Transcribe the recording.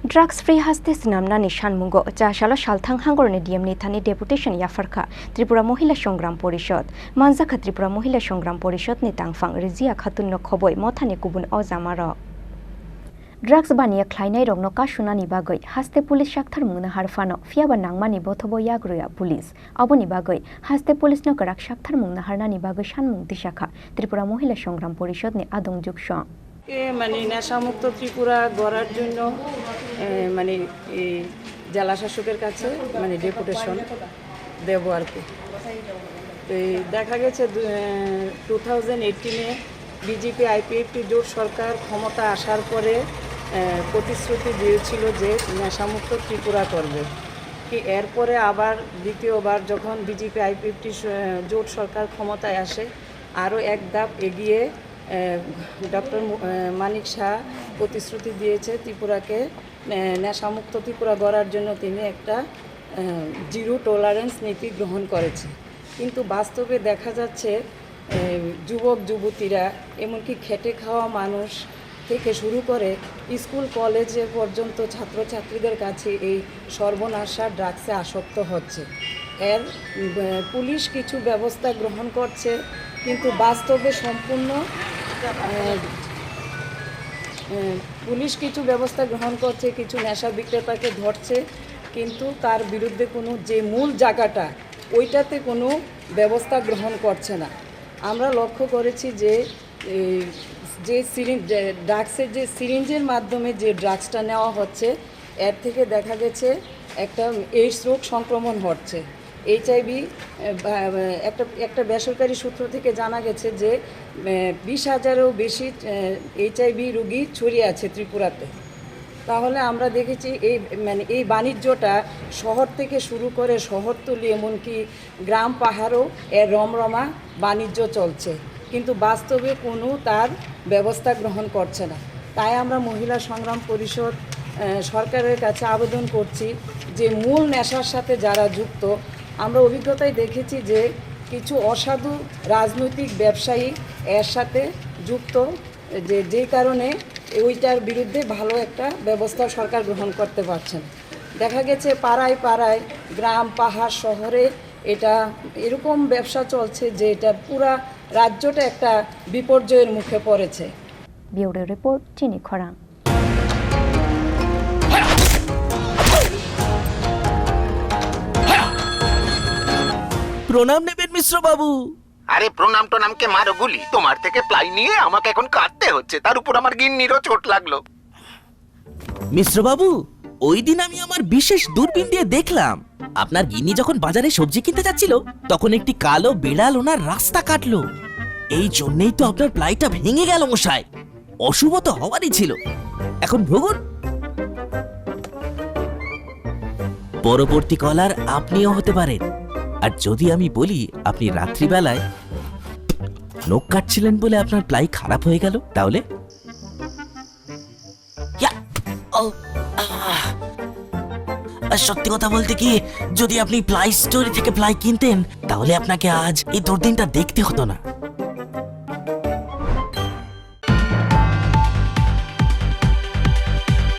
Drugs free hastes namna nishan mungo Chasalo Salthang Hangkhorni DMni Thani Deputation Yapharkha Tripura Mahila Sangram Parishad Manjaka Tripura Mahila Sangram Parishad ni tangfang Rizia Khatun no khoboi mothani kubun ozamaro Drugs baniya khlainai rokno kashunani bagoi haste police shakthar mungna harfano fiaba nangmani bothobo yagruya police aboni bagoi haste police no karak shakthar mungna harnani bagoi shanmung dishakha Tripura Mahila Sangram Parishad ni adong jukso মানে নেশামুক্ত ত্রিপুরা গড়ার জন্য মানে এই জেলা শাসকের কাছে মানে deputation দেব আর কি। তো দেখা গেছে 2018-এ বিজেপি আইপিএফটি জোট সরকার ক্ষমতা আসার পরে প্রতিশ্রুতি দিয়েছিল যে নেশামুক্ত ত্রিপুরা করবে। কি এরপরে আবার দ্বিতীয়বার যখন বিজেপি আইপিএফটি জোট সরকার ক্ষমতায় আসে আরও এক ধাপ এগিয়ে ডক্টর মানিক শাহ প্রতিশ্রুতি দিয়েছে ত্রিপুরাকে নেশামুক্ত ত্রিপুরা গড়ার জন্য তিনি একটা জিরো টলারেন্স নীতি গ্রহণ করেছে। কিন্তু বাস্তবে দেখা যাচ্ছে যুবক যুবতীরা এমনকি খেটে খাওয়া মানুষ থেকে শুরু করে স্কুল কলেজে পর্যন্ত ছাত্রছাত্রীদের কাছে এই সর্বনাশা ড্রাগসে আসক্ত হচ্ছে। এর পুলিশ কিছু ব্যবস্থা গ্রহণ করছে কিন্তু বাস্তবে সম্পূর্ণ পুলিশ কিছু ব্যবস্থা গ্রহণ করছে, কিছু নেশা বিক্রেতাকে ধরছে কিন্তু তার বিরুদ্ধে কোনো যে মূল জায়গাটা ওইটাতে কোনো ব্যবস্থা গ্রহণ করছে না। আমরা লক্ষ্য করেছি যে ড্রাগসের যে সিরিঞ্জের মাধ্যমে যে ড্রাগসটা নেওয়া হচ্ছে এর থেকে দেখা গেছে একটা এইডস রোগ সংক্রমণ হচ্ছে। এইচআইভি একটা বেসরকারি সূত্র থেকে জানা গেছে যে 20,000-এরও বেশি এইচআইভি রোগী ছড়িয়ে আছে ত্রিপুরাতে। তাহলে আমরা দেখেছি এই বাণিজ্যটা শহর থেকে শুরু করে শহরতলি এমনকি গ্রাম পাহাড়ও এর রমরমা বাণিজ্য চলছে কিন্তু বাস্তবে কোনো তার ব্যবস্থা গ্রহণ করছে না। তাই আমরা মহিলা সংগ্রাম পরিষদ সরকারের কাছে আবেদন করছি যে মূল নেশার সাথে যারা যুক্ত, আমরা অভিজ্ঞতায় দেখেছি যে কিছু অসাধু রাজনৈতিক ব্যবসায়ী এর সাথে যুক্ত, যেই কারণে ওইটার বিরুদ্ধে ভালো একটা ব্যবস্থা সরকার গ্রহণ করতে পারছেন। দেখা গেছে পাড়ায় পাড়ায় গ্রাম পাহাড় শহরে এটা এরকম ব্যবসা চলছে যে এটা পুরা রাজ্যটা একটা বিপর্যয়ের মুখে পড়েছে। ব্যুরো রিপোর্ট চিনি খরাং। প্রণাম নেবেন মিশ্র বাবু। আরে প্রণাম নামকে মারো গুলি, তোমার থেকে প্লাই নিয়ে আমাকে এখন কাটতে হচ্ছে, তার উপর আমার গিন্নিরও চোট লাগলো। মিশ্র বাবু, ওই দিন আমি আমার বিশেষ দূরবীন দিয়ে দেখলাম আপনার গিন্নি যখন বাজারে সবজি কিনতে যাচ্ছিল তখন একটি কালো বিড়াল ওনার রাস্তা কাটলো। এই জন্যই তো আপনার প্লাইটা ভেঙে গেল মশাই। অশুভ তো হওয়ারই ছিল। এখন ভোগুন। পরবর্তী কলার আপনিও হতে পারেন। আর যদি আমি বলি আপনি রাত্রিবেলায় নখ কাটছিলেন বলে আপনার প্লাই খারাপ হয়ে গেল, তাহলে সত্যি কথা বলতে কি, যদি আপনি প্লাই স্টোরি থেকে প্লাই কিনতেন তাহলে আপনাকে আজ এই দুর্দিনটা দেখতে হতো না।